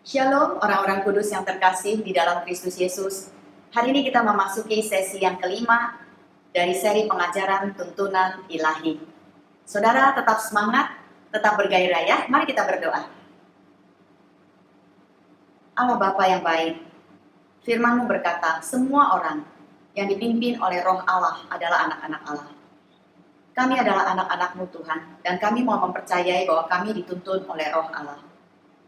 Shalom orang-orang kudus yang terkasih di dalam Kristus Yesus. Hari ini kita memasuki sesi yang kelima dari seri pengajaran tuntunan ilahi. Saudara tetap semangat, tetap bergairah ya. Mari kita berdoa. Allah Bapa yang baik, firman-Mu berkata, semua orang yang dipimpin oleh Roh Allah adalah anak-anak Allah. Kami adalah anak-anak-Mu Tuhan, dan kami mau mempercayai bahwa kami dituntun oleh Roh Allah.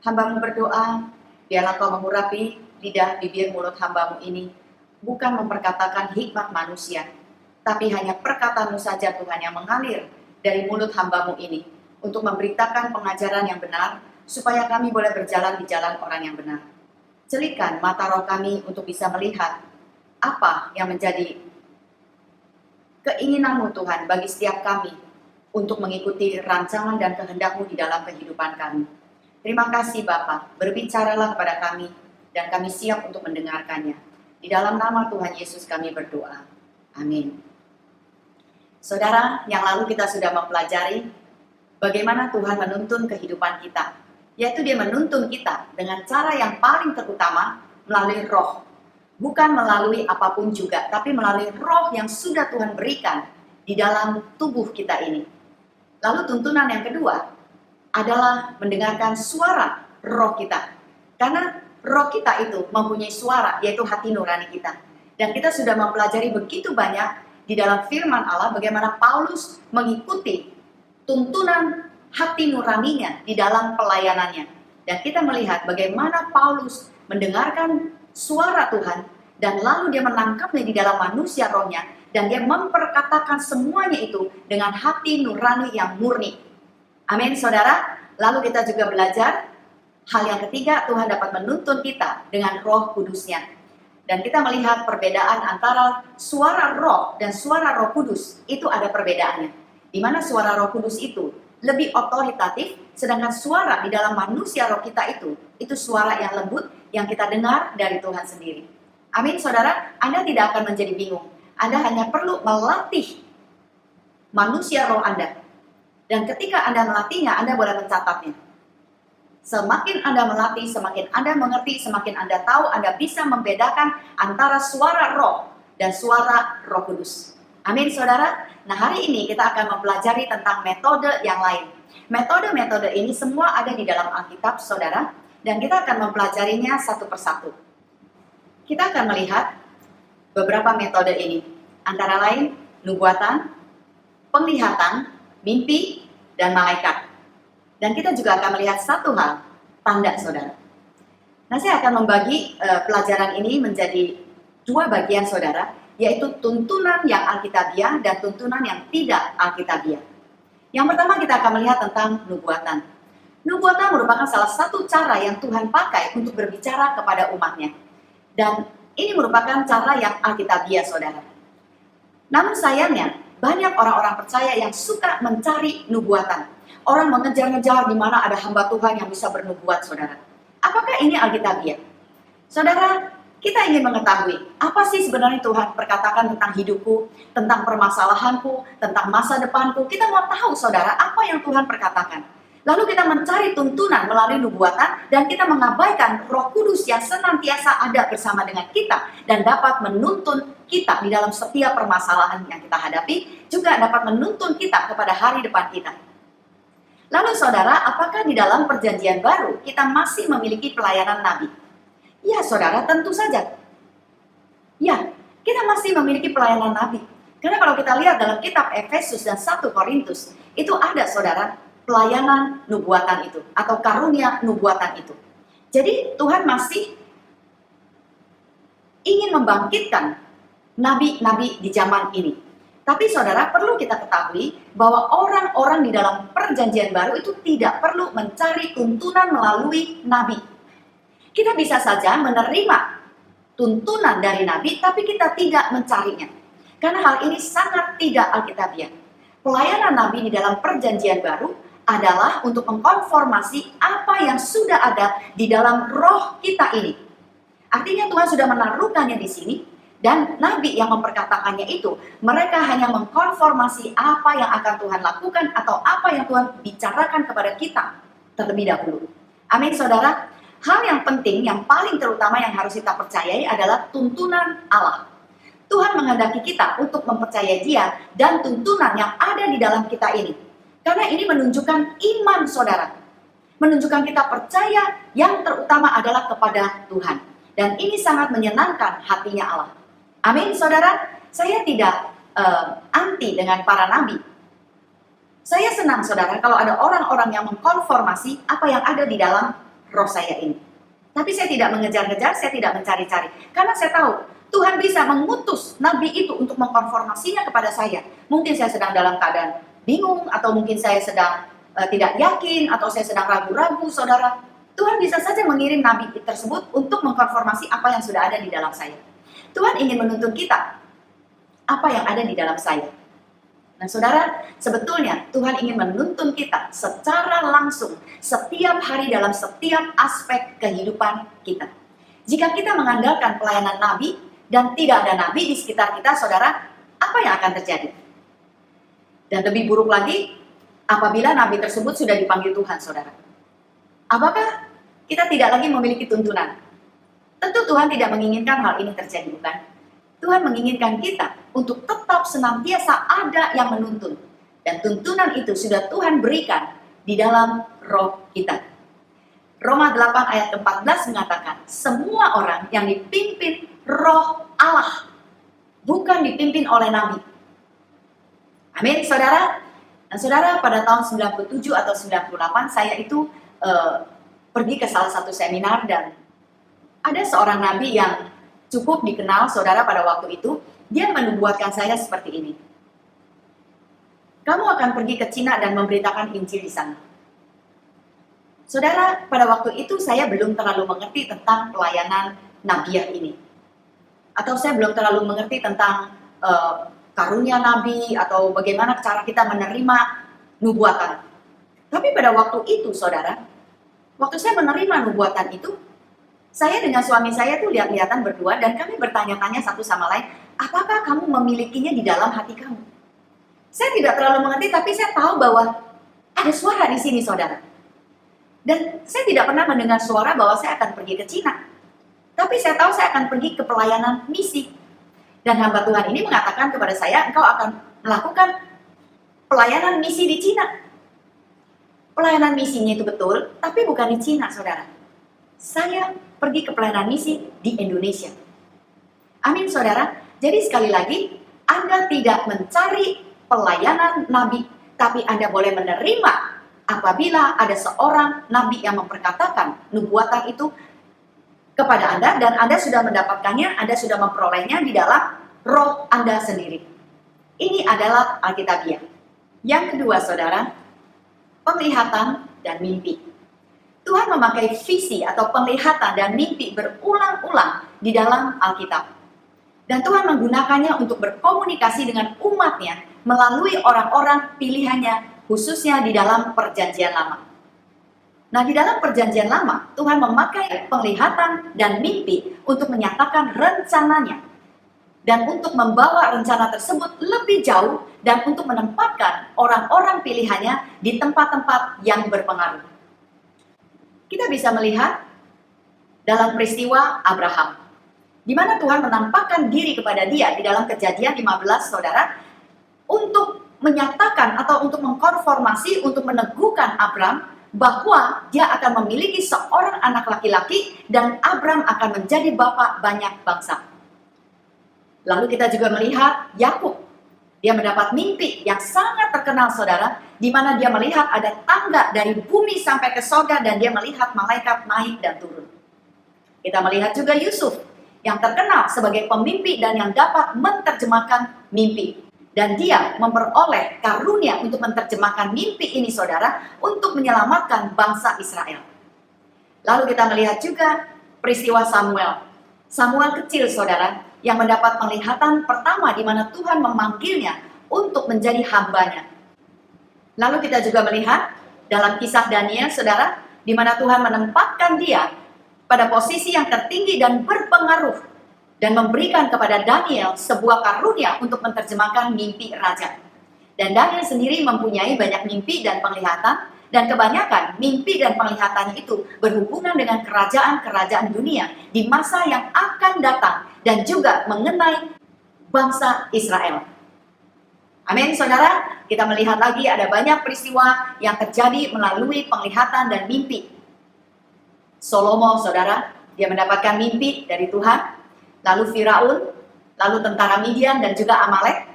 Hamba-Mu berdoa, biarlah Kau mengurapi lidah, bibir, mulut hamba-Mu ini, bukan memperkatakan hikmat manusia, tapi hanya perkataan-Mu saja Tuhan yang mengalir dari mulut hamba-Mu ini, untuk memberitakan pengajaran yang benar, supaya kami boleh berjalan di jalan orang yang benar. Celikan mata roh kami untuk bisa melihat apa yang menjadi keinginan-Mu Tuhan bagi setiap kami, untuk mengikuti rancangan dan kehendak-Mu di dalam kehidupan kami. Terima kasih Bapa, berbicaralah kepada kami, dan kami siap untuk mendengarkannya. Di dalam nama Tuhan Yesus kami berdoa. Amin. Saudara, yang lalu kita sudah mempelajari bagaimana Tuhan menuntun kehidupan kita, yaitu Dia menuntun kita dengan cara yang paling terutama melalui roh. Bukan melalui apapun juga, tapi melalui roh yang sudah Tuhan berikan di dalam tubuh kita ini. Lalu tuntunan yang kedua adalah mendengarkan suara roh kita. Karena roh kita itu mempunyai suara, yaitu hati nurani kita. Dan kita sudah mempelajari begitu banyak di dalam firman Allah bagaimana Paulus mengikuti tuntunan hati nuraninya di dalam pelayanannya. Dan kita melihat bagaimana Paulus mendengarkan suara Tuhan, dan lalu dia menangkapnya di dalam manusia rohnya, dan dia memperkatakan semuanya itu dengan hati nurani yang murni. Amin, saudara. Lalu kita juga belajar hal yang ketiga, Tuhan dapat menuntun kita dengan Roh Kudusnya. Dan kita melihat perbedaan antara suara roh dan suara Roh Kudus. Itu ada perbedaannya. Di mana suara Roh Kudus itu lebih otoritatif, sedangkan suara di dalam manusia roh kita itu suara yang lembut yang kita dengar dari Tuhan sendiri. Amin, saudara. Anda tidak akan menjadi bingung. Anda hanya perlu melatih manusia roh Anda. Dan ketika Anda melatihnya, Anda boleh mencatatnya. Semakin Anda melatih, semakin Anda mengerti, semakin Anda tahu, Anda bisa membedakan antara suara roh dan suara Roh Kudus. Amin, saudara. Nah, hari ini kita akan mempelajari tentang metode yang lain. Metode-metode ini semua ada di dalam Alkitab, saudara. Dan kita akan mempelajarinya satu persatu. Kita akan melihat beberapa metode ini. Antara lain, nubuatan, penglihatan, mimpi, dan malaikat. Dan kita juga akan melihat satu hal, tanda, saudara. Nah, saya akan membagi pelajaran ini menjadi dua bagian, saudara, yaitu tuntunan yang alkitabiah dan tuntunan yang tidak alkitabiah. Yang pertama kita akan melihat tentang nubuatan. Nubuatan merupakan salah satu cara yang Tuhan pakai untuk berbicara kepada umatnya. Dan ini merupakan cara yang alkitabiah, saudara. Namun sayangnya, banyak orang-orang percaya yang suka mencari nubuatan. Orang mengejar-ngejar di mana ada hamba Tuhan yang bisa bernubuat, saudara. Apakah ini alkitabiah? Saudara, kita ingin mengetahui apa sih sebenarnya Tuhan perkatakan tentang hidupku, tentang permasalahanku, tentang masa depanku. Kita mau tahu, saudara, apa yang Tuhan perkatakan. Lalu kita mencari tuntunan melalui nubuatan, dan kita mengabaikan Roh Kudus yang senantiasa ada bersama dengan kita dan dapat menuntun kita di dalam setiap permasalahan yang kita hadapi, juga dapat menuntun kita kepada hari depan kita. Lalu saudara, apakah di dalam perjanjian baru kita masih memiliki pelayanan nabi? Ya saudara, tentu saja. Ya, kita masih memiliki pelayanan nabi. Karena kalau kita lihat dalam kitab Efesus dan 1 Korintus, itu ada, saudara, pelayanan nubuatan itu, atau karunia nubuatan itu. Jadi Tuhan masih ingin membangkitkan nabi-nabi di zaman ini. Tapi saudara, perlu kita ketahui bahwa orang-orang di dalam perjanjian baru itu tidak perlu mencari tuntunan melalui nabi. Kita bisa saja menerima tuntunan dari nabi, tapi kita tidak mencarinya. Karena hal ini sangat tidak alkitabiah. Pelayanan nabi di dalam perjanjian baru adalah untuk mengkonformasi apa yang sudah ada di dalam roh kita ini. Artinya Tuhan sudah menaruhkannya di sini, dan nabi yang memperkatakannya itu, mereka hanya mengkonformasi apa yang akan Tuhan lakukan atau apa yang Tuhan bicarakan kepada kita terlebih dahulu. Amin, saudara. hal yang penting, yang paling terutama yang harus kita percayai adalah tuntunan Allah. Tuhan menghendaki kita untuk mempercayai Dia dan tuntunan yang ada di dalam kita ini. Karena ini menunjukkan iman saudara. Menunjukkan kita percaya yang terutama adalah kepada Tuhan. Dan ini sangat menyenangkan hatinya Allah. Amin saudara. Saya tidak anti dengan para nabi. Saya senang saudara kalau ada orang-orang yang mengkonformasi apa yang ada di dalam roh saya ini. Tapi saya tidak mengejar-ngejar, saya tidak mencari-cari. Karena saya tahu Tuhan bisa mengutus nabi itu untuk mengkonformasinya kepada saya. Mungkin saya sedang dalam keadaan bingung, atau mungkin saya sedang tidak yakin, atau saya sedang ragu-ragu saudara. Tuhan bisa saja mengirim nabi tersebut untuk mengkonformasi apa yang sudah ada di dalam saya. Tuhan ingin menuntun kita apa yang ada di dalam saya. Nah saudara, sebetulnya Tuhan ingin menuntun kita secara langsung setiap hari dalam setiap aspek kehidupan kita. Jika kita mengandalkan pelayanan nabi dan tidak ada nabi di sekitar kita, saudara, apa yang akan terjadi? Dan lebih buruk lagi, apabila nabi tersebut sudah dipanggil Tuhan, saudara. Apakah kita tidak lagi memiliki tuntunan? Tentu Tuhan tidak menginginkan hal ini terjadi, bukan? Tuhan menginginkan kita untuk tetap senantiasa ada yang menuntun. Dan tuntunan itu sudah Tuhan berikan di dalam roh kita. Roma 8 ayat 14 mengatakan, semua orang yang dipimpin roh Allah, bukan dipimpin oleh nabi. Amin, saudara. Nah, saudara, pada tahun 97 atau 98, saya itu pergi ke salah satu seminar dan ada seorang nabi yang cukup dikenal, saudara, pada waktu itu. Dia menubuatkan saya seperti ini. Kamu akan pergi ke Cina dan memberitakan Injil di sana. Saudara, pada waktu itu saya belum terlalu mengerti tentang pelayanan nabiah ini. Atau saya belum terlalu mengerti tentang karunia nabi atau bagaimana cara kita menerima nubuatan. Tapi pada waktu itu, saudara, waktu saya menerima nubuatan itu, saya dengan suami saya tuh lihat-lihatan berdua dan kami bertanya-tanya satu sama lain, apakah kamu memilikinya di dalam hati kamu? Saya tidak terlalu mengerti, tapi saya tahu bahwa ada suara di sini, saudara. Dan saya tidak pernah mendengar suara bahwa saya akan pergi ke Cina. Tapi saya tahu saya akan pergi ke pelayanan misi. Dan hamba Tuhan ini mengatakan kepada saya, engkau akan melakukan pelayanan misi di Cina. Pelayanan misinya itu betul, tapi bukan di Cina, saudara. Saya pergi ke pelayanan misi di Indonesia. Amin, saudara. Jadi sekali lagi, Anda tidak mencari pelayanan nabi, tapi Anda boleh menerima apabila ada seorang nabi yang memperkatakan nubuatan itu kepada Anda, dan Anda sudah mendapatkannya, Anda sudah memperolehnya di dalam roh Anda sendiri. Ini adalah Alkitabiah. Yang kedua, saudara, penglihatan dan mimpi. Tuhan memakai visi atau penglihatan dan mimpi berulang-ulang di dalam Alkitab. Dan Tuhan menggunakannya untuk berkomunikasi dengan umatnya melalui orang-orang pilihannya, khususnya di dalam Perjanjian Lama. Nah, di dalam Perjanjian Lama, Tuhan memakai penglihatan dan mimpi untuk menyatakan rencananya. Dan untuk membawa rencana tersebut lebih jauh dan untuk menempatkan orang-orang pilihannya di tempat-tempat yang berpengaruh. Kita bisa melihat dalam peristiwa Abraham, di mana Tuhan menampakkan diri kepada dia di dalam Kejadian 15, saudara, untuk menyatakan atau untuk mengkonformasi, untuk meneguhkan Abram bahwa dia akan memiliki seorang anak laki-laki dan Abram akan menjadi bapa banyak bangsa. Lalu kita juga melihat Yakub. Dia mendapat mimpi yang sangat terkenal, saudara, di mana dia melihat ada tangga dari bumi sampai ke surga dan dia melihat malaikat naik dan turun. Kita melihat juga Yusuf yang terkenal sebagai pemimpi dan yang dapat menerjemahkan mimpi. Dan dia memperoleh karunia untuk menerjemahkan mimpi ini, saudara, untuk menyelamatkan bangsa Israel. Lalu kita melihat juga peristiwa Samuel. Samuel kecil, saudara, yang mendapat penglihatan pertama di mana Tuhan memanggilnya untuk menjadi hambanya. Lalu kita juga melihat dalam kisah Daniel, saudara, di mana Tuhan menempatkan dia pada posisi yang tertinggi dan berpengaruh dan memberikan kepada Daniel sebuah karunia untuk menerjemahkan mimpi raja. Dan Daniel sendiri mempunyai banyak mimpi dan penglihatan, Dan kebanyakan mimpi dan penglihatannya itu berhubungan dengan kerajaan-kerajaan dunia di masa yang akan datang dan juga mengenai bangsa Israel. Amin, saudara. Kita melihat lagi ada banyak peristiwa yang terjadi melalui penglihatan dan mimpi. Salomo, saudara, dia mendapatkan mimpi dari Tuhan. Lalu Firaun, lalu tentara Midian dan juga Amalek.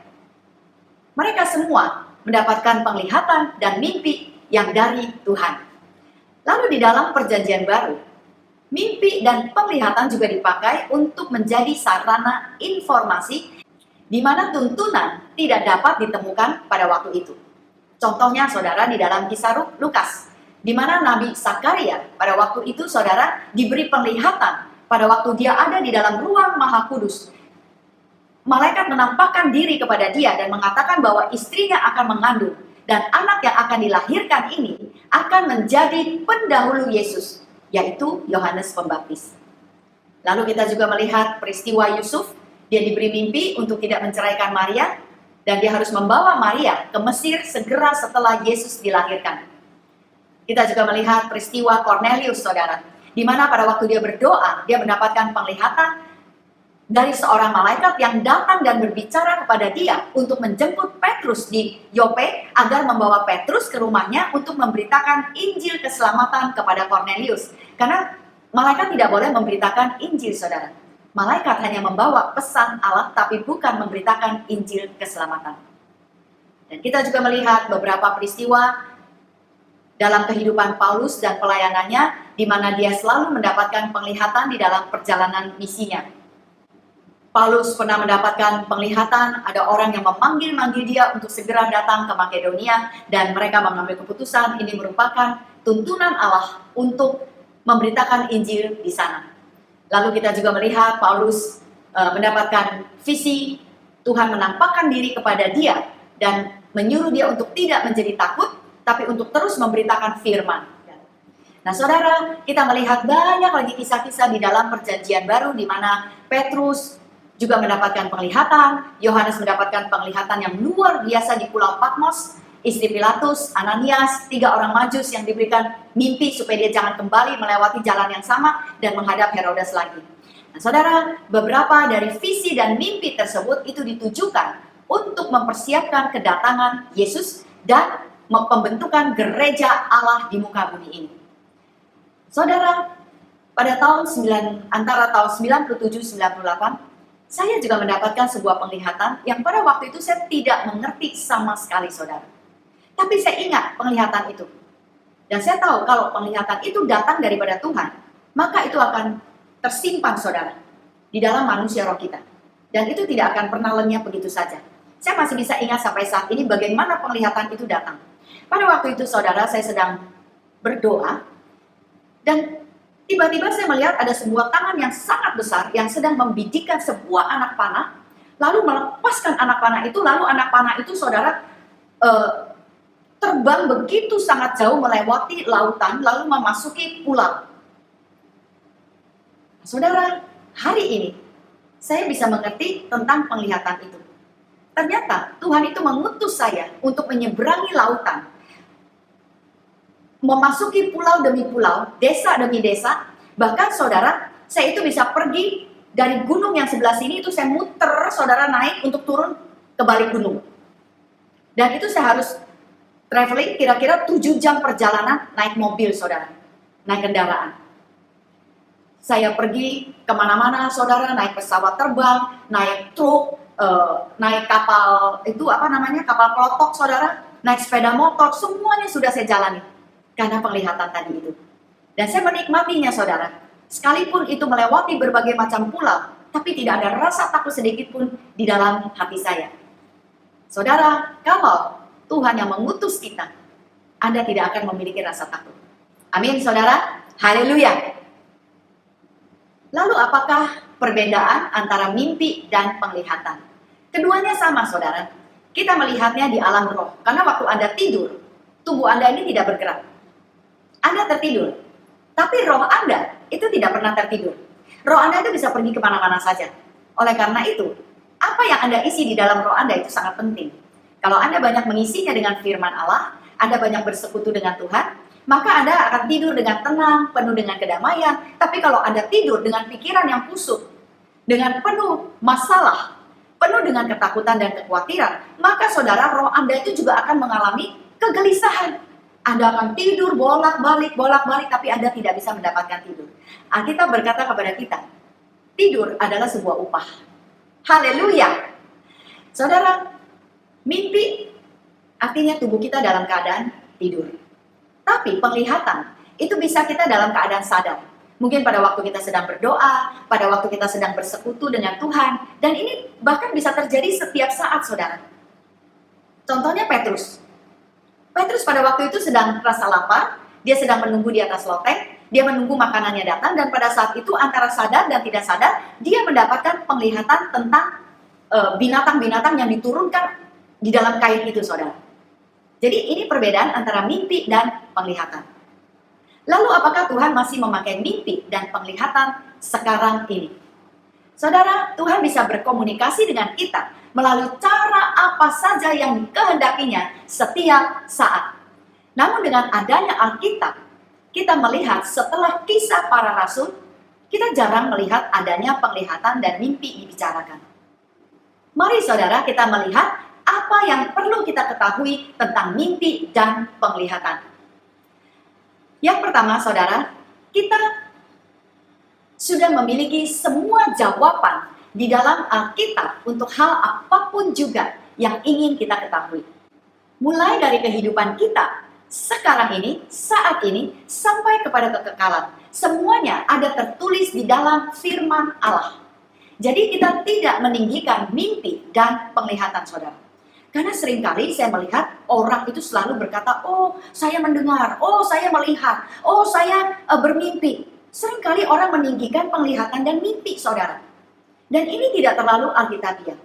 Mereka semua mendapatkan penglihatan dan mimpi yang dari Tuhan. Lalu di dalam perjanjian baru, mimpi dan penglihatan juga dipakai untuk menjadi sarana informasi di mana tuntunan tidak dapat ditemukan pada waktu itu. Contohnya, saudara, di dalam kisah Lukas, di mana Nabi Zakaria pada waktu itu, saudara, diberi penglihatan pada waktu dia ada di dalam ruang Maha Kudus. Malaikat menampakkan diri kepada dia dan mengatakan bahwa istrinya akan mengandung, dan anak yang akan dilahirkan ini akan menjadi pendahulu Yesus, yaitu Yohanes Pembaptis. Lalu kita juga melihat peristiwa Yusuf. Dia diberi mimpi untuk tidak menceraikan Maria, dan dia harus membawa Maria ke Mesir segera setelah Yesus dilahirkan. Kita juga melihat peristiwa Cornelius, saudara, di mana pada waktu dia berdoa, dia mendapatkan penglihatan dari seorang malaikat yang datang dan berbicara kepada dia untuk menjemput Petrus di Yope agar membawa Petrus ke rumahnya untuk memberitakan Injil keselamatan kepada Cornelius. Karena malaikat tidak boleh memberitakan Injil, saudara. Malaikat hanya membawa pesan Allah tapi bukan memberitakan Injil keselamatan. Dan kita juga melihat beberapa peristiwa dalam kehidupan Paulus dan pelayanannya di mana dia selalu mendapatkan penglihatan di dalam perjalanan misinya. Paulus pernah mendapatkan penglihatan, ada orang yang memanggil dia untuk segera datang ke Makedonia, dan mereka mengambil keputusan ini merupakan tuntunan Allah untuk memberitakan Injil di sana. Lalu kita juga melihat Paulus mendapatkan visi, Tuhan menampakkan diri kepada dia dan menyuruh dia untuk tidak menjadi takut, tapi untuk terus memberitakan firman. Nah, saudara, kita melihat banyak lagi kisah-kisah di dalam perjanjian baru di mana Petrus juga mendapatkan penglihatan, Yohanes mendapatkan penglihatan yang luar biasa di Pulau Patmos, istri Pilatus, Ananias, 3 orang Majus yang diberikan mimpi supaya dia jangan kembali melewati jalan yang sama dan menghadap Herodes lagi. Nah, saudara, beberapa dari visi dan mimpi tersebut itu ditujukan untuk mempersiapkan kedatangan Yesus dan pembentukan gereja Allah di muka bumi ini. Saudara, pada antara tahun 97-98, saya juga mendapatkan sebuah penglihatan yang pada waktu itu saya tidak mengerti sama sekali, saudara. Tapi saya ingat penglihatan itu. Dan saya tahu kalau penglihatan itu datang daripada Tuhan, maka itu akan tersimpan, saudara, di dalam manusia roh kita. Dan itu tidak akan pernah lenyap begitu saja. Saya masih bisa ingat sampai saat ini bagaimana penglihatan itu datang. Pada waktu itu, saudara, saya sedang berdoa, dan tiba-tiba saya melihat ada sebuah tangan yang sangat besar yang sedang membidikkan sebuah anak panah, lalu melepaskan anak panah itu, lalu anak panah itu, saudara, terbang begitu sangat jauh melewati lautan, lalu memasuki pulau. Saudara, hari ini saya bisa mengerti tentang penglihatan itu. Ternyata Tuhan itu mengutus saya untuk menyeberangi lautan, memasuki pulau demi pulau, desa demi desa. Bahkan, saudara, saya itu bisa pergi dari gunung yang sebelah sini, itu saya muter, saudara, naik untuk turun ke balik gunung. Dan itu saya harus traveling kira-kira 7 jam perjalanan naik mobil, saudara, naik kendaraan. Saya pergi kemana-mana, saudara, naik pesawat terbang, naik truk, naik kapal, itu apa namanya, kapal klotok, saudara, naik sepeda motor, semuanya sudah saya jalani. Karena penglihatan tadi itu. Dan saya menikmatinya, saudara. Sekalipun itu melewati berbagai macam pulau, tapi tidak ada rasa takut sedikit pun di dalam hati saya. Saudara, kalau Tuhan yang mengutus kita, Anda tidak akan memiliki rasa takut. Amin, saudara. Haleluya. Lalu apakah perbedaan antara mimpi dan penglihatan? Keduanya sama, saudara. Kita melihatnya di alam roh. Karena waktu Anda tidur, tubuh Anda ini tidak bergerak. Anda tertidur, tapi roh Anda itu tidak pernah tertidur. Roh Anda itu bisa pergi kemana-mana saja. Oleh karena itu, apa yang Anda isi di dalam roh Anda itu sangat penting. Kalau Anda banyak mengisinya dengan firman Allah, Anda banyak bersekutu dengan Tuhan, maka Anda akan tidur dengan tenang, penuh dengan kedamaian. Tapi kalau Anda tidur dengan pikiran yang kusut, dengan penuh masalah, penuh dengan ketakutan dan kekhawatiran, maka saudara, roh Anda itu juga akan mengalami kegelisahan. Anda akan tidur bolak-balik, tapi Anda tidak bisa mendapatkan tidur. Alkitab berkata kepada kita, tidur adalah sebuah upah. Haleluya. Saudara, mimpi artinya tubuh kita dalam keadaan tidur. Tapi penglihatan itu bisa kita dalam keadaan sadar. Mungkin pada waktu kita sedang berdoa, pada waktu kita sedang bersekutu dengan Tuhan. Dan ini bahkan bisa terjadi setiap saat, saudara. Contohnya Petrus. Petrus pada waktu itu sedang rasa lapar, dia sedang menunggu di atas loteng, dia menunggu makanannya datang, dan pada saat itu antara sadar dan tidak sadar, dia mendapatkan penglihatan tentang binatang-binatang yang diturunkan di dalam kain itu, saudara. Jadi ini perbedaan antara mimpi dan penglihatan. Lalu apakah Tuhan masih memakai mimpi dan penglihatan sekarang ini? Saudara, Tuhan bisa berkomunikasi dengan kita melalui cara apa saja yang dikehendakinya setiap saat. Namun dengan adanya Alkitab, kita melihat setelah kisah para rasul, kita jarang melihat adanya penglihatan dan mimpi dibicarakan. Mari saudara, kita melihat apa yang perlu kita ketahui tentang mimpi dan penglihatan. Yang pertama, saudara, kita sudah memiliki semua jawaban di dalam Alkitab untuk hal apapun juga yang ingin kita ketahui. Mulai dari kehidupan kita sekarang ini, saat ini, sampai kepada kekekalan. Semuanya ada tertulis di dalam firman Allah. Jadi kita tidak meninggikan mimpi dan penglihatan, saudara. Karena seringkali saya melihat orang itu selalu berkata, oh saya mendengar, oh saya melihat, oh saya bermimpi. Seringkali orang meninggikan penglihatan dan mimpi, saudara. Dan ini tidak terlalu alkitabiah.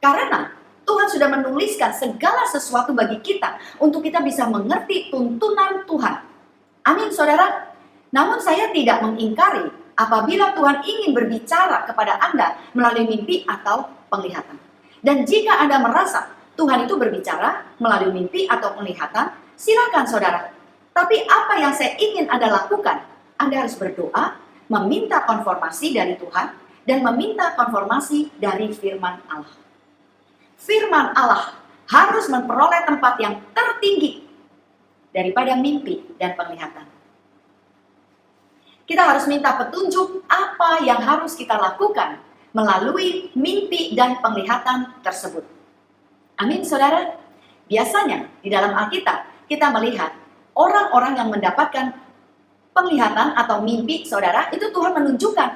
Karena Tuhan sudah menuliskan segala sesuatu bagi kita untuk kita bisa mengerti tuntunan Tuhan. Amin, saudara. Namun saya tidak mengingkari apabila Tuhan ingin berbicara kepada Anda melalui mimpi atau penglihatan. Dan jika Anda merasa Tuhan itu berbicara melalui mimpi atau penglihatan, silakan saudara. Tapi apa yang saya ingin Anda lakukan? Anda harus berdoa, meminta konfirmasi dari Tuhan, dan meminta konfirmasi dari firman Allah. Firman Allah harus memperoleh tempat yang tertinggi daripada mimpi dan penglihatan. Kita harus minta petunjuk apa yang harus kita lakukan melalui mimpi dan penglihatan tersebut. Amin, saudara. Biasanya di dalam Alkitab kita melihat orang-orang yang mendapatkan penglihatan atau mimpi, saudara, itu Tuhan menunjukkan.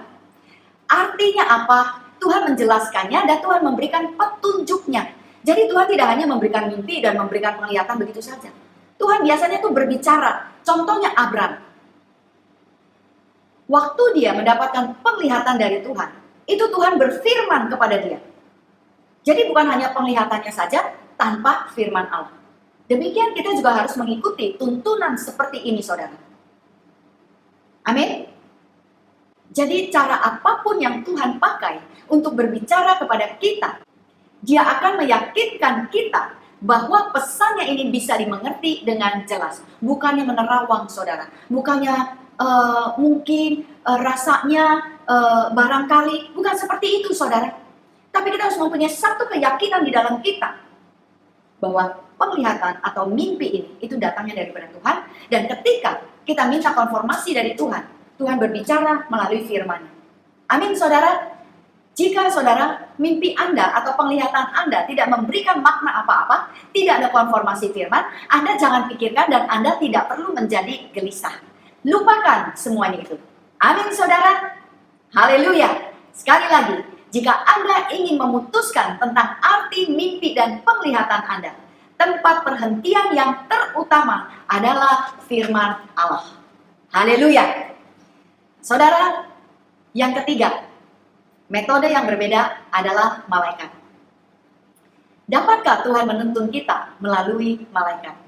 Artinya apa? Tuhan menjelaskannya dan Tuhan memberikan petunjuknya. Jadi Tuhan tidak hanya memberikan mimpi dan memberikan penglihatan begitu saja. Tuhan biasanya itu berbicara. Contohnya Abram. Waktu dia mendapatkan penglihatan dari Tuhan, itu Tuhan berfirman kepada dia. Jadi bukan hanya penglihatannya saja tanpa firman Allah. Demikian kita juga harus mengikuti tuntunan seperti ini, saudara. Amin. Jadi cara apapun yang Tuhan pakai untuk berbicara kepada kita, Dia akan meyakinkan kita bahwa pesannya ini bisa dimengerti dengan jelas. Bukannya menerawang, saudara. Bukannya mungkin rasanya barangkali. Bukan seperti itu, saudara. Tapi kita harus mempunyai satu keyakinan di dalam kita bahwa penglihatan atau mimpi ini itu datangnya daripada Tuhan. Dan ketika kita minta konfirmasi dari Tuhan, Tuhan berbicara melalui firman-Nya. Amin, saudara. Jika saudara mimpi Anda atau penglihatan Anda tidak memberikan makna apa-apa, tidak ada konfirmasi firman, Anda jangan pikirkan dan Anda tidak perlu menjadi gelisah. Lupakan semuanya itu. Amin, saudara. Haleluya. Sekali lagi, jika Anda ingin memutuskan tentang arti mimpi dan penglihatan Anda, tempat perhentian yang terutama adalah firman Allah. Haleluya. Saudara, yang ketiga, metode yang berbeda adalah malaikat. Dapatkah Tuhan menuntun kita melalui malaikat?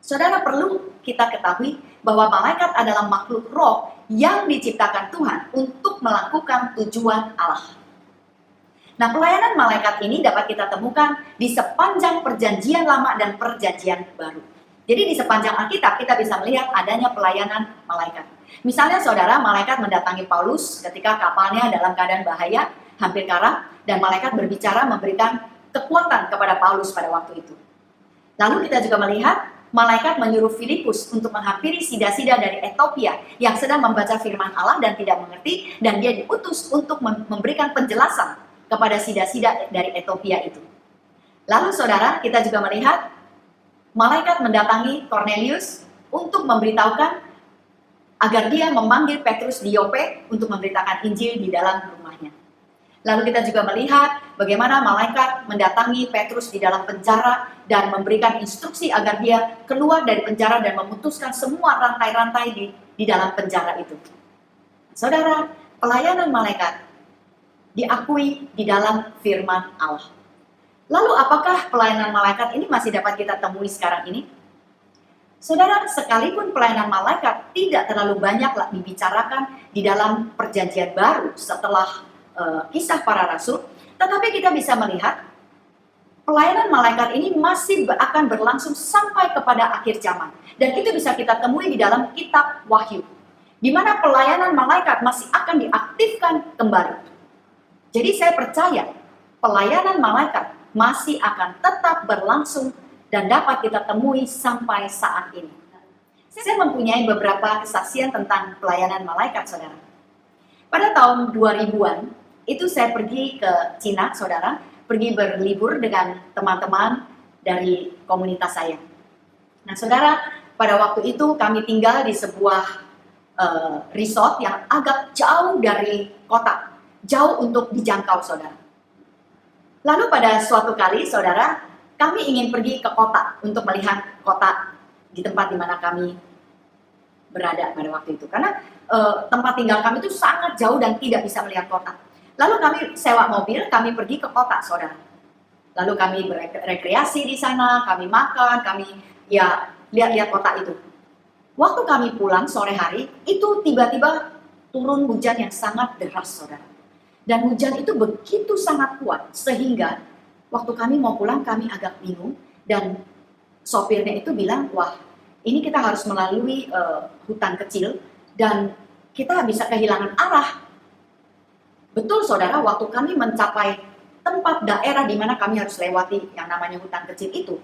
Saudara, perlu kita ketahui bahwa malaikat adalah makhluk roh yang diciptakan Tuhan untuk melakukan tujuan Allah. Nah, pelayanan malaikat ini dapat kita temukan di sepanjang perjanjian lama dan perjanjian baru. Jadi di sepanjang Alkitab kita bisa melihat adanya pelayanan malaikat. Misalnya saudara, malaikat mendatangi Paulus ketika kapalnya dalam keadaan bahaya, hampir karam, dan malaikat berbicara memberikan kekuatan kepada Paulus pada waktu itu. Lalu kita juga melihat malaikat menyuruh Filipus untuk menghampiri sida-sida dari Ethiopia yang sedang membaca firman Allah dan tidak mengerti, dan dia diutus untuk memberikan penjelasan kepada sida-sida dari Ethiopia itu. Lalu saudara, kita juga melihat malaikat mendatangi Cornelius untuk memberitahukan agar dia memanggil Petrus di Yope untuk memberitakan Injil di dalam rumahnya. Lalu kita juga melihat bagaimana malaikat mendatangi Petrus di dalam penjara dan memberikan instruksi agar dia keluar dari penjara dan memutuskan semua rantai-rantai di dalam penjara itu. Saudara, pelayanan malaikat diakui di dalam firman Allah. Lalu apakah pelayanan malaikat ini masih dapat kita temui sekarang ini? Saudara, sekalipun pelayanan malaikat tidak terlalu banyak dibicarakan di dalam perjanjian baru setelah kisah para rasul, tetapi kita bisa melihat pelayanan malaikat ini masih akan berlangsung sampai kepada akhir zaman. Dan itu bisa kita temui di dalam kitab Wahyu, di mana pelayanan malaikat masih akan diaktifkan kembali. Jadi saya percaya pelayanan malaikat masih akan tetap berlangsung dan dapat kita temui sampai saat ini. Saya mempunyai beberapa kesaksian tentang pelayanan malaikat, saudara. Pada tahun 2000-an, itu saya pergi ke Cina, saudara, pergi berlibur dengan teman-teman dari komunitas saya. Nah, saudara, pada waktu itu kami tinggal di sebuah resort yang agak jauh dari kota, jauh untuk dijangkau, saudara. Lalu pada suatu kali, saudara, kami ingin pergi ke kota untuk melihat kota di tempat di mana kami berada pada waktu itu. Karena tempat tinggal kami itu sangat jauh dan tidak bisa melihat kota. Lalu kami sewa mobil, kami pergi ke kota, saudara. Lalu kami berekreasi di sana, kami makan, kami lihat-lihat kota itu. Waktu kami pulang sore hari, itu tiba-tiba turun hujan yang sangat deras, saudara. Dan hujan itu begitu sangat kuat, sehingga waktu kami mau pulang, kami agak bingung. Dan sopirnya itu bilang, wah, ini kita harus melalui hutan kecil, dan kita bisa kehilangan arah. Betul, saudara, waktu kami mencapai tempat daerah di mana kami harus lewati yang namanya hutan kecil itu,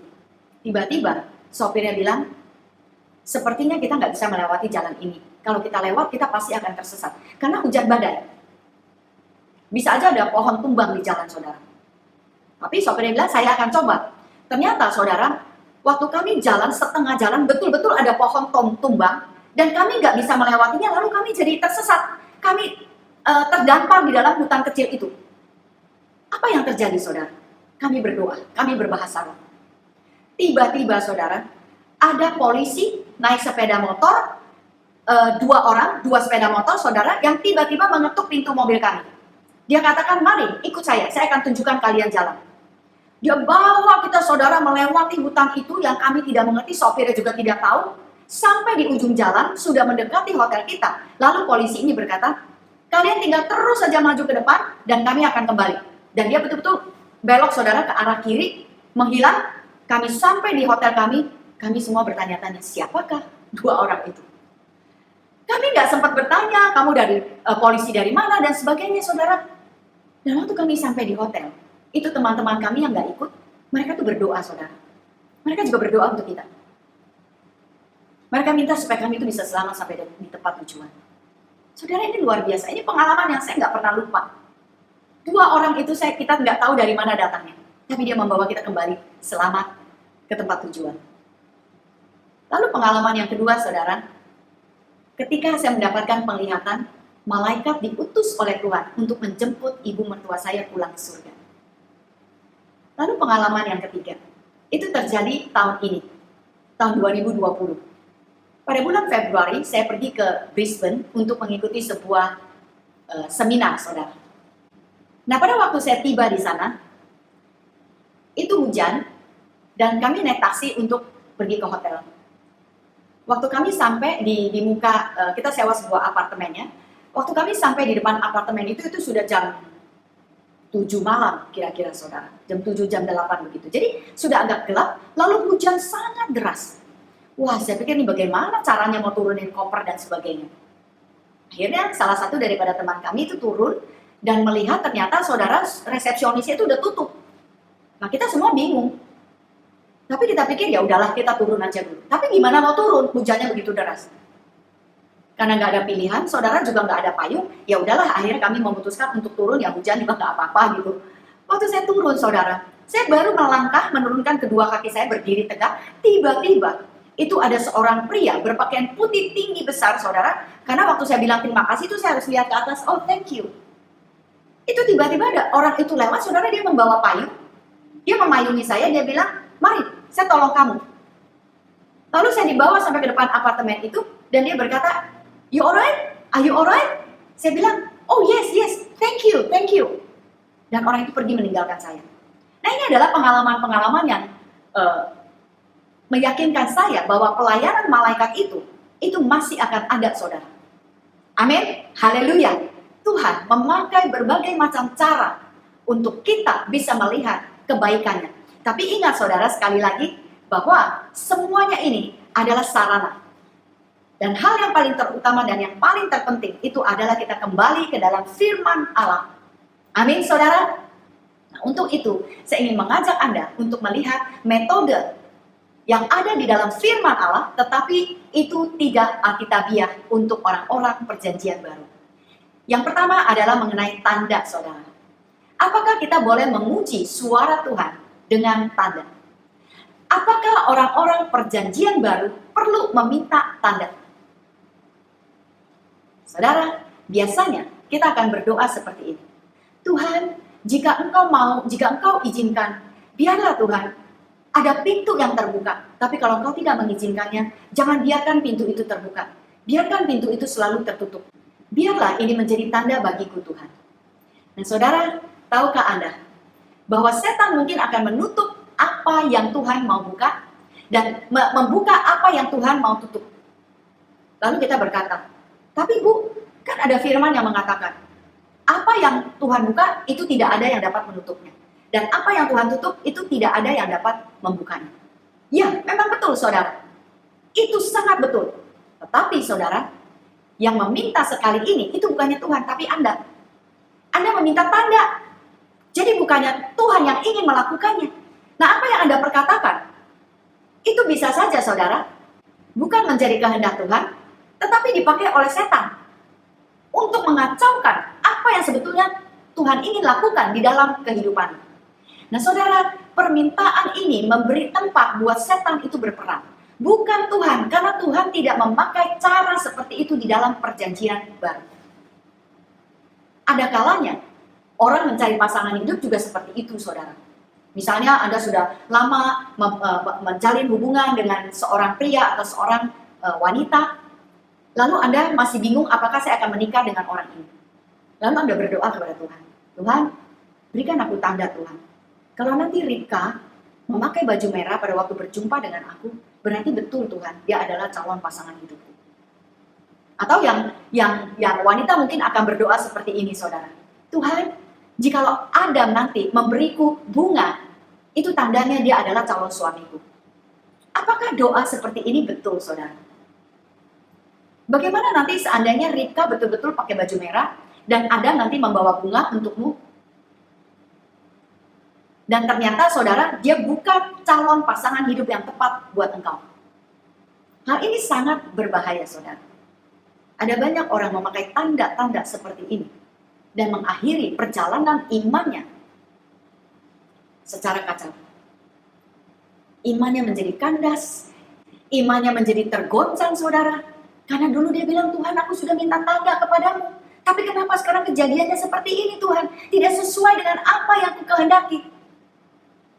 tiba-tiba sopirnya bilang, sepertinya kita nggak bisa melewati jalan ini. Kalau kita lewat, kita pasti akan tersesat. Karena hujan badai. Bisa aja ada pohon tumbang di jalan, saudara. Tapi sopirnya bilang, saya akan coba. Ternyata, saudara, waktu kami jalan setengah jalan, betul-betul ada pohon tumbang, dan kami nggak bisa melewatinya, lalu kami jadi tersesat. Kami terdampar di dalam hutan kecil itu. Apa yang terjadi, saudara? Kami berdoa, kami berbahasa roh. Tiba-tiba, saudara, ada polisi naik sepeda motor, dua sepeda motor, saudara, yang tiba-tiba mengetuk pintu mobil kami. Dia katakan, mari ikut saya akan tunjukkan kalian jalan. Dia bawa kita, saudara, melewati hutan itu yang kami tidak mengerti, sopirnya juga tidak tahu. Sampai di ujung jalan, sudah mendekati hotel kita. Lalu polisi ini berkata, kalian tinggal terus saja maju ke depan dan kami akan kembali. Dan dia betul-betul belok, saudara, ke arah kiri, menghilang. Kami sampai di hotel kami semua bertanya-tanya, siapakah dua orang itu? Kami nggak sempat bertanya, kamu dari polisi dari mana dan sebagainya, saudara. Dan waktu kami sampai di hotel, itu teman-teman kami yang nggak ikut, mereka tuh berdoa, saudara. Mereka juga berdoa untuk kita. Mereka minta supaya kami itu bisa selamat sampai di tempat tujuan. Saudara, ini luar biasa. Ini pengalaman yang saya nggak pernah lupa. Dua orang itu kita nggak tahu dari mana datangnya. Tapi dia membawa kita kembali selamat ke tempat tujuan. Lalu pengalaman yang kedua, saudara. Ketika saya mendapatkan penglihatan, malaikat diutus oleh Tuhan untuk menjemput ibu mertua saya pulang ke surga. Lalu pengalaman yang ketiga. Itu terjadi tahun ini. Tahun 2020. Pada bulan Februari, saya pergi ke Brisbane untuk mengikuti sebuah seminar, saudara. Nah, pada waktu saya tiba di sana, itu hujan, dan kami naik taksi untuk pergi ke hotel. Waktu kami sampai di muka, kita sewa sebuah apartemennya. Waktu kami sampai di depan apartemen itu sudah jam 7 malam, kira-kira, saudara. Jam 7, jam 8 begitu. Jadi, sudah agak gelap, lalu hujan sangat deras. Wah, saya pikir nih bagaimana caranya mau turunin koper dan sebagainya. Akhirnya salah satu daripada teman kami itu turun dan melihat ternyata saudara resepsionisnya itu udah tutup. Nah, kita semua bingung. Tapi kita pikir ya udahlah kita turun aja dulu. Tapi gimana mau turun? Hujannya begitu deras. Karena nggak ada pilihan, saudara juga nggak ada payung, ya udahlah akhirnya kami memutuskan untuk turun, ya hujan juga nggak apa-apa gitu. Waktu saya turun saudara, saya baru melangkah menurunkan kedua kaki saya berdiri tegak, tiba-tiba itu ada seorang pria berpakaian putih tinggi besar saudara, karena waktu saya bilang terima kasih itu saya harus lihat ke atas, oh thank you. Itu tiba-tiba ada orang itu lewat, saudara, dia membawa payung, dia memayungi saya, dia bilang, mari saya tolong kamu. Lalu saya dibawa sampai ke depan apartemen itu, dan dia berkata, you alright? Are you alright? Saya bilang, oh yes, thank you, thank you. Dan orang itu pergi meninggalkan saya. Nah, ini adalah pengalaman-pengalaman yang meyakinkan saya bahwa pelayanan malaikat itu masih akan ada, saudara. Amin, haleluya. Tuhan memakai berbagai macam cara untuk kita bisa melihat kebaikannya. Tapi ingat saudara, sekali lagi, bahwa semuanya ini adalah sarana. Dan hal yang paling terutama dan yang paling terpenting itu adalah kita kembali ke dalam firman Allah. Amin saudara. Nah, untuk itu saya ingin mengajak Anda untuk melihat metode yang ada di dalam firman Allah, tetapi itu tidak alkitabiah untuk orang-orang perjanjian baru. Yang pertama adalah mengenai tanda saudara. Apakah kita boleh menguji suara Tuhan dengan tanda? Apakah orang-orang perjanjian baru perlu meminta tanda? Saudara, biasanya kita akan berdoa seperti ini. Tuhan, jika Engkau izinkan, biarlah Tuhan, ada pintu yang terbuka. Tapi kalau Engkau tidak mengizinkannya, jangan biarkan pintu itu terbuka. Biarkan pintu itu selalu tertutup. Biarlah ini menjadi tanda bagiku Tuhan. Nah saudara, tahukah Anda bahwa setan mungkin akan menutup apa yang Tuhan mau buka dan membuka apa yang Tuhan mau tutup. Lalu kita berkata, tapi Bu, kan ada firman yang mengatakan, apa yang Tuhan buka itu tidak ada yang dapat menutupnya. Dan apa yang Tuhan tutup itu tidak ada yang dapat membukanya. Ya, memang betul saudara. Itu sangat betul. Tetapi saudara, yang meminta sekali ini itu bukannya Tuhan, tapi Anda. Anda meminta tanda. Jadi bukannya Tuhan yang ingin melakukannya. Nah, apa yang Anda perkatakan? Itu bisa saja saudara, bukan menjadi kehendak Tuhan, tetapi dipakai oleh setan untuk mengacaukan apa yang sebetulnya Tuhan ingin lakukan di dalam kehidupan. Nah saudara, permintaan ini memberi tempat buat setan itu berperan. Bukan Tuhan, karena Tuhan tidak memakai cara seperti itu di dalam perjanjian baru. Ada kalanya orang mencari pasangan hidup juga seperti itu saudara. Misalnya Anda sudah lama menjalin hubungan dengan seorang pria atau seorang wanita, lalu Anda masih bingung apakah saya akan menikah dengan orang ini. Lalu Anda berdoa kepada Tuhan. Tuhan, berikan aku tanda Tuhan. Kalau nanti Ribka memakai baju merah pada waktu berjumpa dengan aku, berarti betul Tuhan, dia adalah calon pasangan hidupku. Atau yang wanita mungkin akan berdoa seperti ini saudara. Tuhan, jikalau Adam nanti memberiku bunga, itu tandanya dia adalah calon suamiku. Apakah doa seperti ini betul saudara? Bagaimana nanti seandainya Ribka betul-betul pakai baju merah dan Adam nanti membawa bunga untukmu? Dan ternyata saudara, dia bukan calon pasangan hidup yang tepat buat engkau. Hal ini sangat berbahaya saudara. Ada banyak orang memakai tanda-tanda seperti ini dan mengakhiri perjalanan imannya secara kacau. Imannya menjadi kandas, imannya menjadi tergoncang saudara. Karena dulu dia bilang, Tuhan aku sudah minta tanda kepadamu. Tapi kenapa sekarang kejadiannya seperti ini Tuhan? Tidak sesuai dengan apa yang ku kehendaki.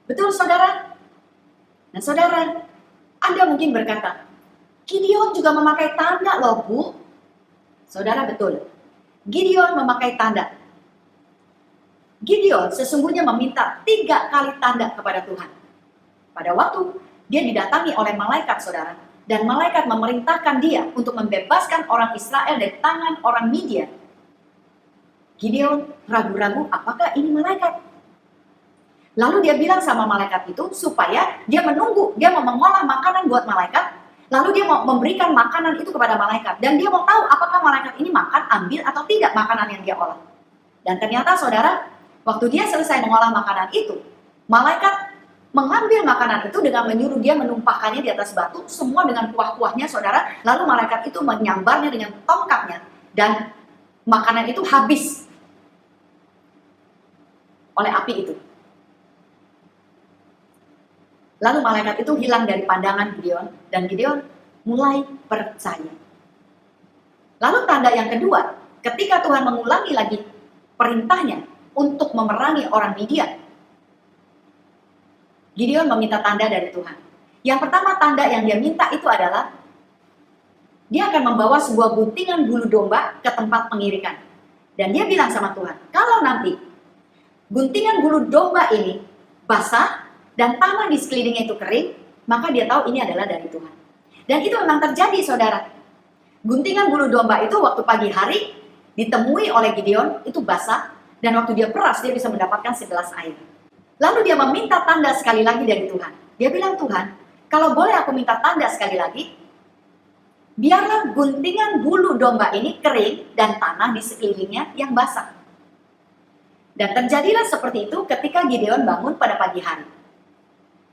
Betul saudara? Nah saudara, Anda mungkin berkata, Gideon juga memakai tanda loh Bu. Saudara betul, Gideon memakai tanda. Gideon sesungguhnya meminta 3 kali tanda kepada Tuhan. Pada waktu dia didatangi oleh malaikat saudara, dan malaikat memerintahkan dia untuk membebaskan orang Israel dari tangan orang Midian. Gideon ragu-ragu apakah ini malaikat. Lalu dia bilang sama malaikat itu supaya dia menunggu, dia mau mengolah makanan buat malaikat. Lalu dia mau memberikan makanan itu kepada malaikat. Dan dia mau tahu apakah malaikat ini makan, ambil atau tidak makanan yang dia olah. Dan ternyata saudara, waktu dia selesai mengolah makanan itu, malaikat mengambil makanan itu dengan menyuruh dia menumpahkannya di atas batu, semua dengan kuah-kuahnya saudara. Lalu malaikat itu menyambarnya dengan tongkatnya. Dan makanan itu habis oleh api itu. Lalu malaikat itu hilang dari pandangan Gideon, dan Gideon mulai percaya. Lalu tanda yang kedua, ketika Tuhan mengulangi lagi perintahnya untuk memerangi orang Midian, Gideon meminta tanda dari Tuhan. Yang pertama tanda yang dia minta itu adalah dia akan membawa sebuah guntingan bulu domba ke tempat pengirikan. Dan dia bilang sama Tuhan, kalau nanti guntingan bulu domba ini basah dan tanah di sekelilingnya itu kering, maka dia tahu ini adalah dari Tuhan. Dan itu memang terjadi saudara. Guntingan bulu domba itu waktu pagi hari ditemui oleh Gideon itu basah, dan waktu dia peras dia bisa mendapatkan segelas air. Lalu dia meminta tanda sekali lagi dari Tuhan. Dia bilang, Tuhan, kalau boleh aku minta tanda sekali lagi, biarlah guntingan bulu domba ini kering dan tanah di sekelilingnya yang basah. Dan terjadilah seperti itu ketika Gideon bangun pada pagi hari.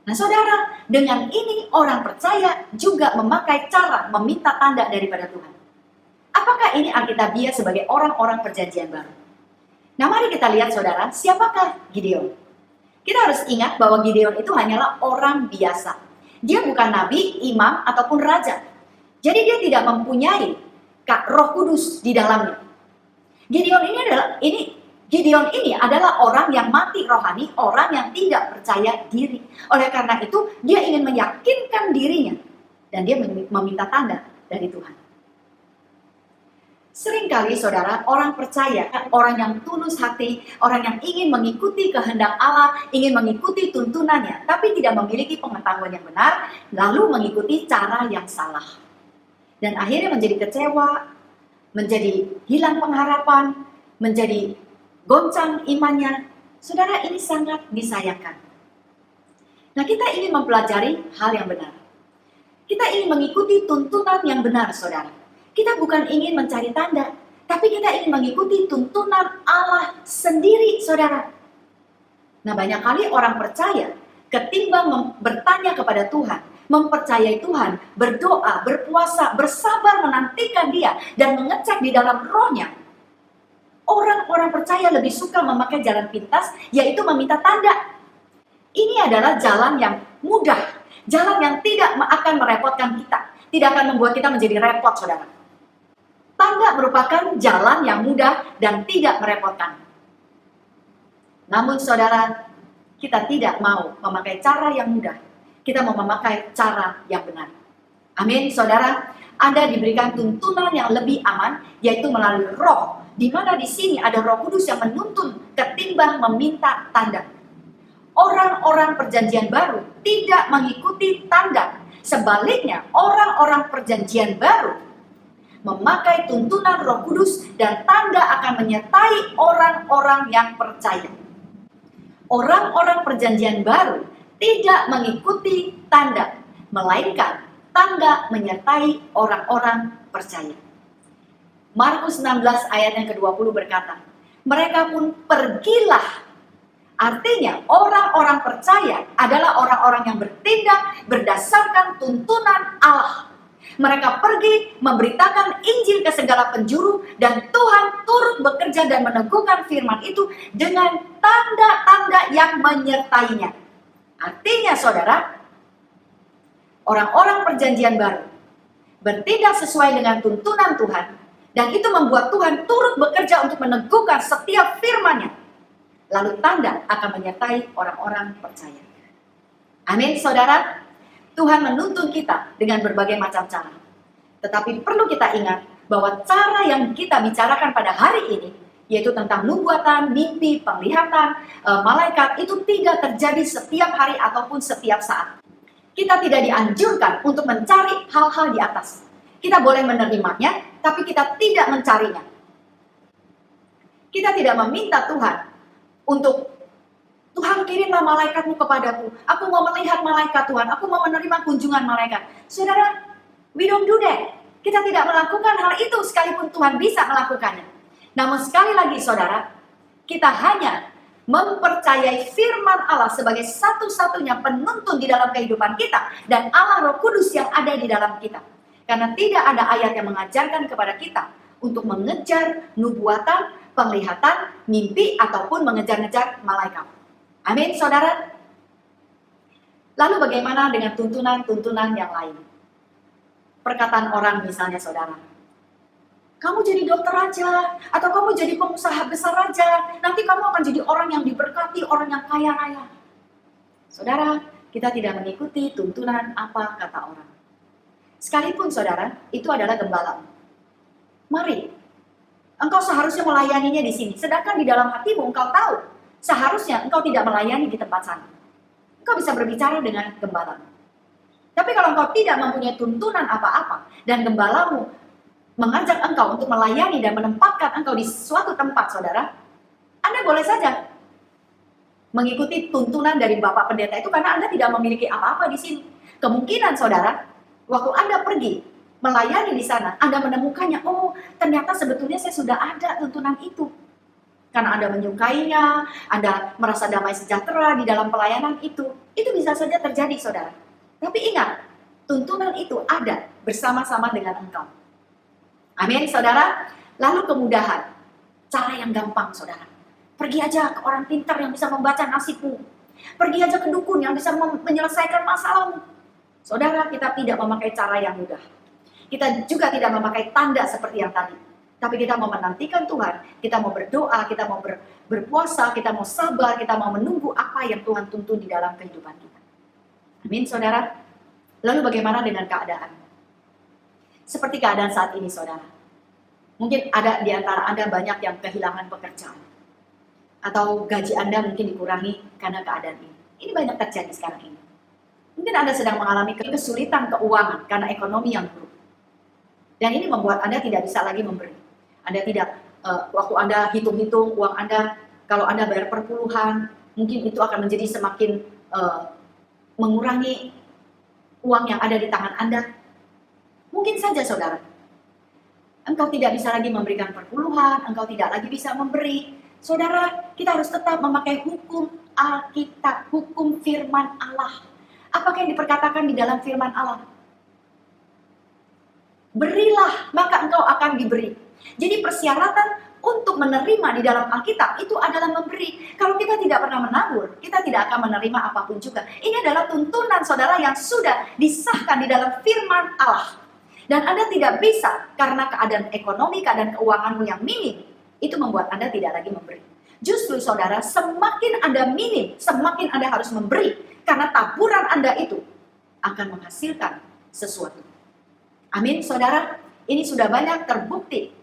Nah saudara, dengan ini orang percaya juga memakai cara meminta tanda daripada Tuhan. Apakah ini Alkitabiah sebagai orang-orang perjanjian baru? Nah mari kita lihat saudara, siapakah Gideon? Kita harus ingat bahwa Gideon itu hanyalah orang biasa. Dia bukan nabi, imam, ataupun raja. Jadi dia tidak mempunyai Roh Kudus di dalamnya. Gideon ini adalah orang yang mati rohani, orang yang tidak percaya diri. Oleh karena itu, dia ingin meyakinkan dirinya. Dan dia meminta tanda dari Tuhan. Seringkali saudara, orang percaya, orang yang tulus hati, orang yang ingin mengikuti kehendak Allah, ingin mengikuti tuntunannya, tapi tidak memiliki pengetahuan yang benar, lalu mengikuti cara yang salah. Dan akhirnya menjadi kecewa, menjadi hilang pengharapan, menjadi goncang imannya. Saudara, ini sangat disayangkan. Nah, kita ingin mempelajari hal yang benar. Kita ingin mengikuti tuntunan yang benar, saudara. Kita bukan ingin mencari tanda, tapi kita ingin mengikuti tuntunan Allah sendiri, saudara. Nah, banyak kali orang percaya, ketimbang bertanya kepada Tuhan, mempercayai Tuhan, berdoa, berpuasa, bersabar menantikan Dia, dan mengecek di dalam rohnya, orang-orang percaya lebih suka memakai jalan pintas, yaitu meminta tanda. Ini adalah jalan yang mudah, jalan yang tidak akan merepotkan kita, tidak akan membuat kita menjadi repot, saudara. Tanda merupakan jalan yang mudah dan tidak merepotkan. Namun saudara, kita tidak mau memakai cara yang mudah. Kita mau memakai cara yang benar. Amin, saudara. Anda diberikan tuntunan yang lebih aman, yaitu melalui roh. Di mana di sini ada Roh Kudus yang menuntun ketimbang meminta tanda. Orang-orang perjanjian baru tidak mengikuti tanda. Sebaliknya, orang-orang perjanjian baru memakai tuntunan Roh Kudus, dan tanda akan menyertai orang-orang yang percaya. Orang-orang perjanjian baru tidak mengikuti tanda, melainkan tanda menyertai orang-orang percaya. Markus 16 ayat yang ke-20 berkata, mereka pun pergilah. Artinya orang-orang percaya adalah orang-orang yang bertindak berdasarkan tuntunan Allah. Mereka pergi memberitakan Injil ke segala penjuru, dan Tuhan turut bekerja dan meneguhkan firman itu dengan tanda-tanda yang menyertainya. Artinya saudara, orang-orang perjanjian baru bertindak sesuai dengan tuntunan Tuhan, dan itu membuat Tuhan turut bekerja untuk meneguhkan setiap firman-Nya. Lalu tanda akan menyertai orang-orang percaya. Amin, saudara. Tuhan menuntun kita dengan berbagai macam cara. Tetapi perlu kita ingat bahwa cara yang kita bicarakan pada hari ini, yaitu tentang nubuatan, mimpi, penglihatan, malaikat, itu tidak terjadi setiap hari ataupun setiap saat. Kita tidak dianjurkan untuk mencari hal-hal di atas. Kita boleh menerimanya, tapi kita tidak mencarinya. Kita tidak meminta Tuhan untuk, Tuhan kirimlah malaikatmu kepadaku, aku mau melihat malaikat Tuhan, aku mau menerima kunjungan malaikat. Saudara, We don't do that. Kita tidak melakukan hal itu sekalipun Tuhan bisa melakukannya. Namun sekali lagi saudara, kita hanya mempercayai firman Allah sebagai satu-satunya penuntun di dalam kehidupan kita dan Allah Roh Kudus yang ada di dalam kita. Karena tidak ada ayat yang mengajarkan kepada kita untuk mengejar nubuatan, penglihatan, mimpi, ataupun mengejar-ngejar malaikat. Amin, saudara. Lalu bagaimana dengan tuntunan-tuntunan yang lain? Perkataan orang misalnya saudara, kamu jadi dokter aja, atau kamu jadi pengusaha besar aja, nanti kamu akan jadi orang yang diberkati, orang yang kaya raya. Saudara, kita tidak mengikuti tuntunan apa kata orang. Sekalipun saudara, itu adalah gembala. Mari, engkau seharusnya melayaninya di sini, sedangkan di dalam hatimu engkau tahu, seharusnya engkau tidak melayani di tempat sana. Engkau bisa berbicara dengan gembala. Tapi kalau engkau tidak mempunyai tuntunan apa-apa dan gembalamu mengajak engkau untuk melayani dan menempatkan engkau di suatu tempat, saudara, Anda boleh saja mengikuti tuntunan dari Bapak Pendeta itu karena Anda tidak memiliki apa-apa di sini. Kemungkinan, saudara, waktu Anda pergi melayani di sana, Anda menemukannya, oh ternyata sebetulnya saya sudah ada tuntunan itu. Karena Anda menyukainya, Anda merasa damai sejahtera di dalam pelayanan itu bisa saja terjadi, saudara. Tapi ingat, tuntunan itu ada bersama-sama dengan engkau. Amin, saudara. Lalu kemudahan, cara yang gampang, saudara. Pergi aja ke orang pintar yang bisa membaca nasibmu. Pergi aja ke dukun yang bisa menyelesaikan masalahmu. Saudara, kita tidak memakai cara yang mudah. Kita juga tidak memakai tanda seperti yang tadi. Tapi kita mau menantikan Tuhan, kita mau berdoa, kita mau berpuasa, kita mau sabar, kita mau menunggu apa yang Tuhan tuntun di dalam kehidupan kita. Amin, saudara. Lalu bagaimana dengan keadaan? Seperti keadaan saat ini, saudara. Mungkin ada di antara Anda banyak yang kehilangan pekerjaan. Atau gaji Anda mungkin dikurangi karena keadaan ini. Ini banyak terjadi sekarang ini. Mungkin Anda sedang mengalami kesulitan keuangan karena ekonomi yang buruk. Dan ini membuat Anda tidak bisa lagi memberi. Anda tidak, waktu Anda hitung-hitung uang Anda, kalau Anda bayar perpuluhan, mungkin itu akan menjadi semakin mengurangi uang yang ada di tangan Anda. Mungkin saja saudara, engkau tidak bisa lagi memberikan perpuluhan, engkau tidak lagi bisa memberi. Saudara, kita harus tetap memakai hukum Alkitab, hukum firman Allah. Apakah yang diperkatakan di dalam firman Allah? Berilah, maka engkau akan diberi. Jadi persyaratan untuk menerima di dalam Alkitab itu adalah memberi. Kalau kita tidak pernah menabur, kita tidak akan menerima apapun juga. Ini adalah tuntunan saudara yang sudah disahkan di dalam firman Allah. Dan Anda tidak bisa karena keadaan ekonomi, keadaan keuanganmu yang minim, itu membuat Anda tidak lagi memberi. Justru saudara, semakin Anda minim, semakin Anda harus memberi. Karena taburan Anda itu akan menghasilkan sesuatu. Amin, saudara. Ini sudah banyak terbukti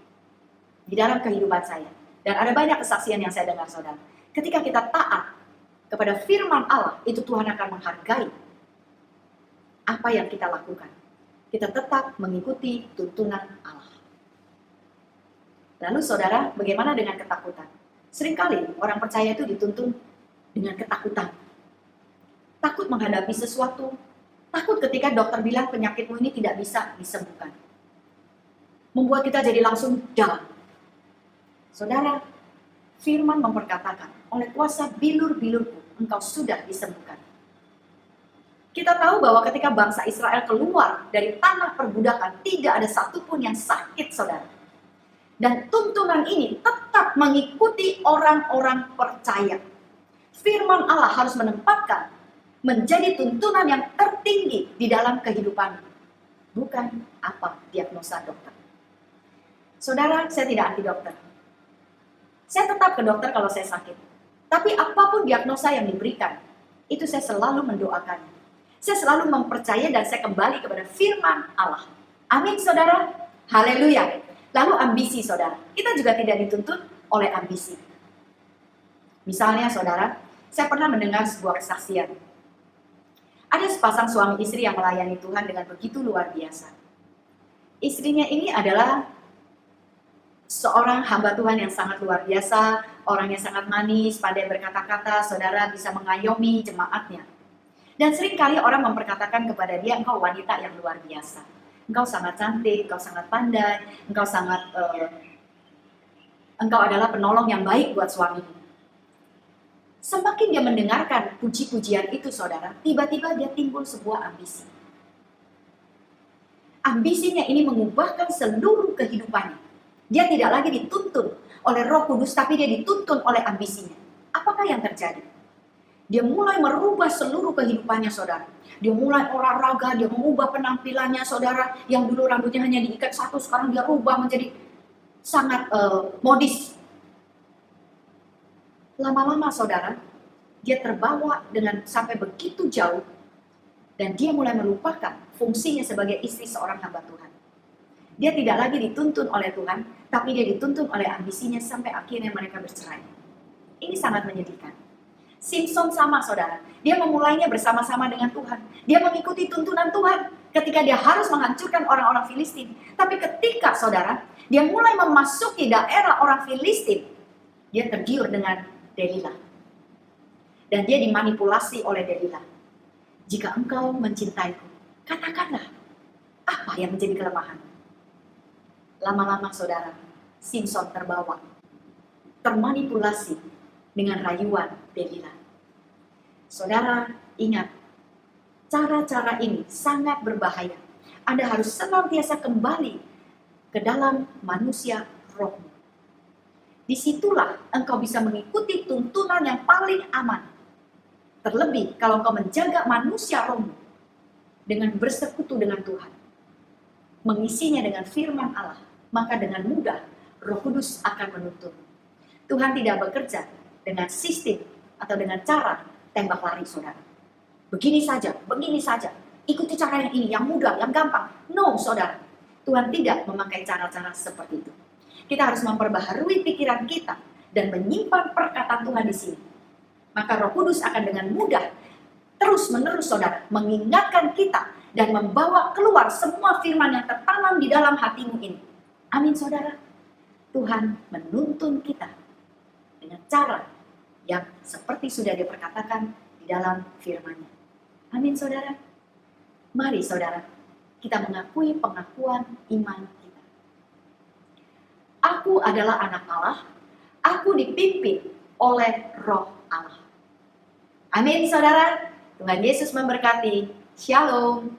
di dalam kehidupan saya. Dan ada banyak kesaksian yang saya dengar, saudara. Ketika kita taat kepada firman Allah, itu Tuhan akan menghargai apa yang kita lakukan. Kita tetap mengikuti tuntunan Allah. Lalu saudara, bagaimana dengan ketakutan? Seringkali orang percaya itu dituntun dengan ketakutan. Takut menghadapi sesuatu. Takut ketika dokter bilang penyakitmu ini tidak bisa disembuhkan. Membuat kita jadi langsung down. Saudara, firman memperkatakan, oleh kuasa bilur-bilurku, engkau sudah disembuhkan. Kita tahu bahwa ketika bangsa Israel keluar dari tanah perbudakan, tidak ada satupun yang sakit, saudara. Dan tuntunan ini tetap mengikuti orang-orang percaya. Firman Allah harus menempatkan menjadi tuntunan yang tertinggi di dalam kehidupan. Bukan apa diagnosa dokter. Saudara, saya tidak anti dokter. Saya tetap ke dokter kalau saya sakit. Tapi apapun diagnosa yang diberikan, itu saya selalu mendoakan. Saya selalu mempercayai dan saya kembali kepada firman Allah. Amin, saudara. Haleluya. Lalu ambisi, saudara. Kita juga tidak dituntut oleh ambisi. Misalnya, saudara, saya pernah mendengar sebuah kesaksian. Ada sepasang suami istri yang melayani Tuhan dengan begitu luar biasa. Istrinya ini adalah seorang hamba Tuhan yang sangat luar biasa, orang yang sangat manis, pandai berkata-kata, saudara bisa mengayomi jemaatnya. Dan seringkali orang memperkatakan kepada dia, engkau wanita yang luar biasa. engkau sangat cantik, engkau sangat pandai, engkau adalah penolong yang baik buat suamimu. Semakin dia mendengarkan puji-pujian itu, saudara, tiba-tiba dia timbul sebuah ambisi. Ambisinya ini mengubahkan seluruh kehidupannya. Dia tidak lagi dituntun oleh Roh Kudus, tapi dia dituntun oleh ambisinya. Apakah yang terjadi? Dia mulai merubah seluruh kehidupannya, saudara. Dia mulai olahraga, dia mengubah penampilannya, saudara. Yang dulu rambutnya hanya diikat satu, sekarang dia rubah menjadi sangat modis. Lama-lama, saudara, dia terbawa dengan sampai begitu jauh, dan dia mulai melupakan fungsinya sebagai istri seorang hamba Tuhan. Dia tidak lagi dituntun oleh Tuhan, tapi dia dituntun oleh ambisinya sampai akhirnya mereka bercerai. Ini sangat menyedihkan. Simpson sama, saudara. Dia memulainya bersama-sama dengan Tuhan. Dia mengikuti tuntunan Tuhan ketika dia harus menghancurkan orang-orang Filistin. Tapi ketika, saudara, dia mulai memasuki daerah orang Filistin, dia tergiur dengan Delilah. Dan dia dimanipulasi oleh Delilah. Jika engkau mencintaiku, katakanlah apa yang menjadi kelemahan. Lama-lama, saudara, Simpson terbawa, termanipulasi dengan rayuan Delilah. Saudara, ingat, cara-cara ini sangat berbahaya. Anda harus senantiasa kembali ke dalam manusia rohmu. Disitulah engkau bisa mengikuti tuntunan yang paling aman. Terlebih kalau engkau menjaga manusia rohmu dengan bersekutu dengan Tuhan, mengisinya dengan firman Allah, maka dengan mudah Roh Kudus akan menuntun. Tuhan tidak bekerja dengan sistem atau dengan cara tembak lari, saudara. Begini saja, ikuti cara yang ini, yang mudah, yang gampang. No, saudara. Tuhan tidak memakai cara-cara seperti itu. Kita harus memperbaharui pikiran kita dan menyimpan perkataan Tuhan di sini. Maka Roh Kudus akan dengan mudah terus-menerus, saudara, mengingatkan kita dan membawa keluar semua firman yang tertanam di dalam hatimu ini. Amin, saudara. Tuhan menuntun kita dengan cara yang seperti sudah diperkatakan di dalam firman-Nya. Amin, saudara. Mari, saudara, kita mengakui pengakuan iman kita. Aku adalah anak Allah, aku dipimpin oleh Roh Allah. Amin, saudara. Tuhan Yesus memberkati. Shalom.